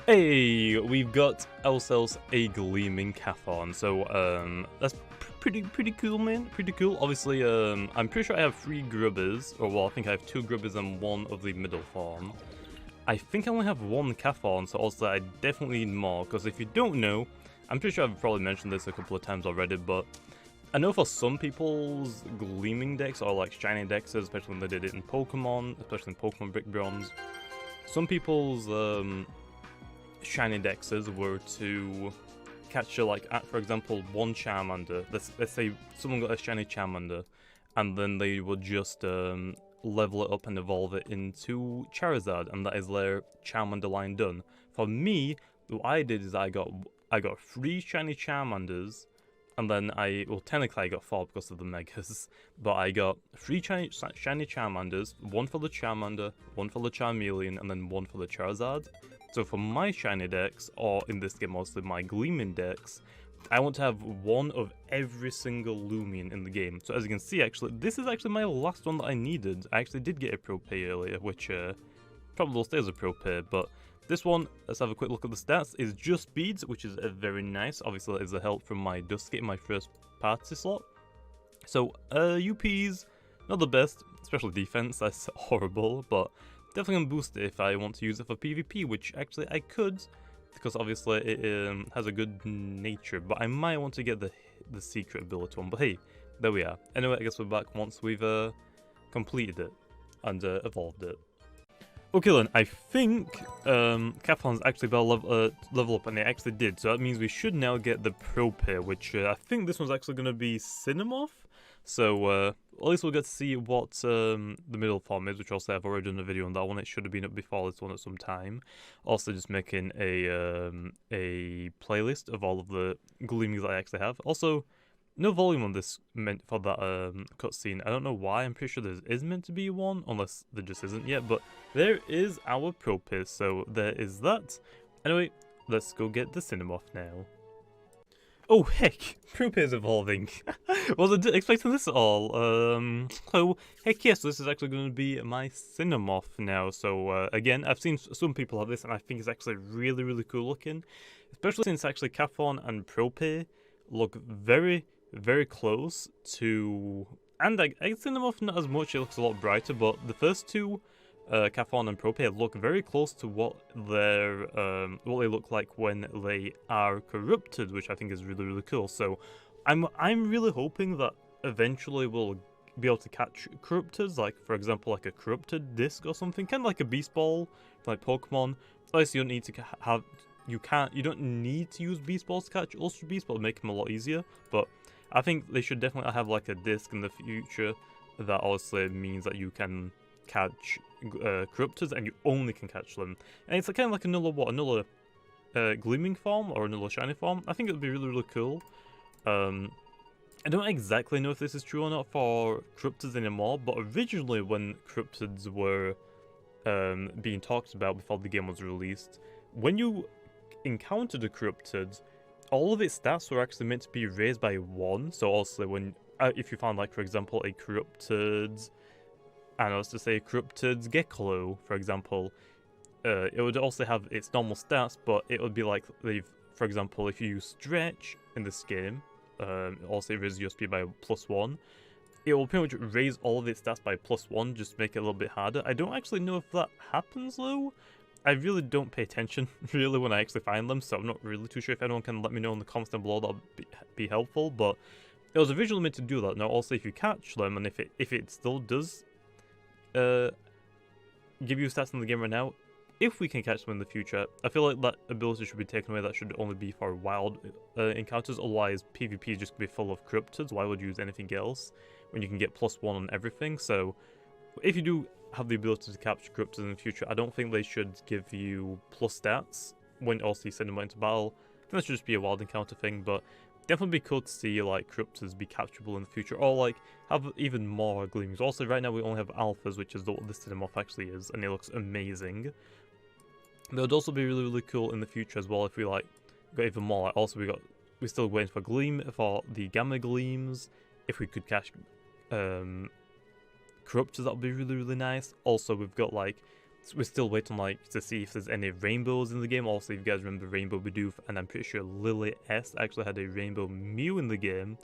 Hey, we've got ourselves a gleaming Cathon, so that's pretty cool, man. Pretty cool. Obviously, I'm pretty sure I have 3 grubbers, or well, I think I have 2 grubbers and 1 of the middle form. I think I only have 1 Cathon, so also I definitely need more, because if you don't know, I'm pretty sure I've probably mentioned this a couple of times already, but I know for some people's gleaming decks, or like shiny decks, especially when they did it in Pokemon, especially in Pokemon Brick Bronze, some people's shiny dexes were to catch like, for example, 1 Charmander. Let's say someone got a shiny Charmander, and then they would just level it up and evolve it into Charizard, and that is their Charmander line done. For me, what I did is I got 3 shiny Charmanders, and then technically I got 4 because of the Megas, but I got 3 shiny Charmanders, 1 for the Charmander, 1 for the Charmeleon, and then 1 for the Charizard. So for my shiny decks, or in this game mostly my gleaming decks, I want to have 1 of every single Loomian in the game. So as you can see, actually, this is actually my last one that I needed. I actually did get a Pro Pay earlier, which probably will stay as a Pro Pay, but this one, let's have a quick look at the stats, is just speeds, which is very nice. Obviously, that is a help from my Dusky in my first party slot. So, UPs, not the best, especially defense, that's horrible, but definitely gonna boost it if I want to use it for PvP, which actually I could, because obviously it has a good nature, but I might want to get the secret ability one, but hey, there we are. Anyway, I guess we're back once we've completed it and evolved it. Okay then, I think Cathon's actually about to level up, and it actually did, so that means we should now get the Pro Pair, which I think this one's actually going to be Cinamoth. So at least we'll get to see what the middle form is, which also I've already done a video on that one. It should have been up before this one at some time. Also just making a playlist of all of the gleamings that I actually have. Also, no volume on this meant for that cutscene. I don't know why. I'm pretty sure there is meant to be one, unless there just isn't yet. But there is our Pro Pair, so there is that. Anyway, let's go get the Cinamoth now. Oh heck, Pro Pair's evolving. Wasn't expecting this at all. So heck yes, this is actually going to be my Cinamoth now. So again, I've seen some people have this, and I think it's actually really cool looking, especially since actually Cathon and Pro Pair look very close to, and I Cinamoth not as much. It looks a lot brighter, but the first two, Cathon and Pro Pair, look very close to what they look like when they are corrupted, which I think is really cool. So I'm really hoping that eventually we'll be able to catch corrupteds, like for example like a corrupted disc or something, kind of like a beast ball, like Pokemon. At least you don't need to have, you don't need to use beast balls to catch Ultra Beast, but make them a lot easier. But I think they should definitely have like a disc in the future that also means that you can catch corruptors, and you only can catch them. And it's kind of like another gleaming form or another shiny form. I think it would be really cool. I don't exactly know if this is true or not for corruptors anymore, but originally when corruptors were being talked about before the game was released, when you encountered a corrupted, all of its stats were actually meant to be raised by 1. So also when if you found, like for example, a corrupted, and I was to say corrupted Geklo, for example, it would also have its normal stats, but it would be like, for example, if you stretch in this game, also raises your speed by +1, it will pretty much raise all of its stats by +1, just make it a little bit harder. I don't actually know if that happens though. I really don't pay attention really when I actually find them, so I'm not really too sure. If anyone can let me know in the comments down below, that'll be helpful. But it was originally meant to do that. Now also if you catch them, and if it still does give you stats in the game right now, if we can catch them in the future, I feel like that ability should be taken away. That should only be for wild encounters, otherwise PvP is just going to be full of corrupteds. Why would you use anything else when you can get +1 on everything? So if you do have the ability to capture corruptors in the future, I don't think they should give you plus stats when also you send them into battle. I think that should just be a wild encounter thing, but definitely be cool to see like corruptors be capturable in the future, or like have even more gleamings. Also right now we only have alphas, which is what the Cinamoth actually is, and it looks amazing. That would also be really cool in the future as well if we like got even more. Like also we're still waiting for for the Gamma Gleams. If we could catch corruptors, that would be really nice. Also we've got like we're still waiting like to see if there's any rainbows in the game. Also, if you guys remember Rainbow Bidoof, and I'm pretty sure Lily S actually had a Rainbow Mew in the game.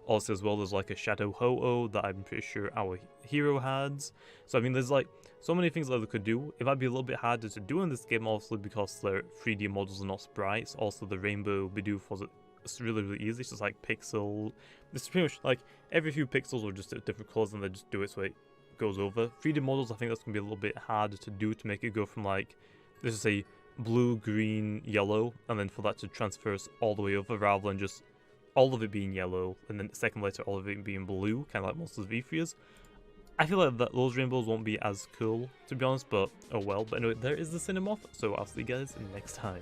Also, as well as like a Shadow Ho-Oh that I'm pretty sure our hero had. So I mean, there's like so many things that they could do. It might be a little bit harder to do in this game, also because their 3D models are not sprites. Also, the Rainbow Bidoof was really easy. It's just like pixel. It's pretty much like every few pixels are just different colors, and they just do it so it goes over. 3D models, I think that's gonna be a little bit harder to do to make it go from like, let's just say blue, green, yellow, and then for that to transfer all the way over rather than just all of it being yellow and then second later all of it being blue, kind of like most of the V3s. I feel like those rainbows won't be as cool, to be honest, but oh well. But anyway, there is the Cinamoth, so I'll see you guys next time.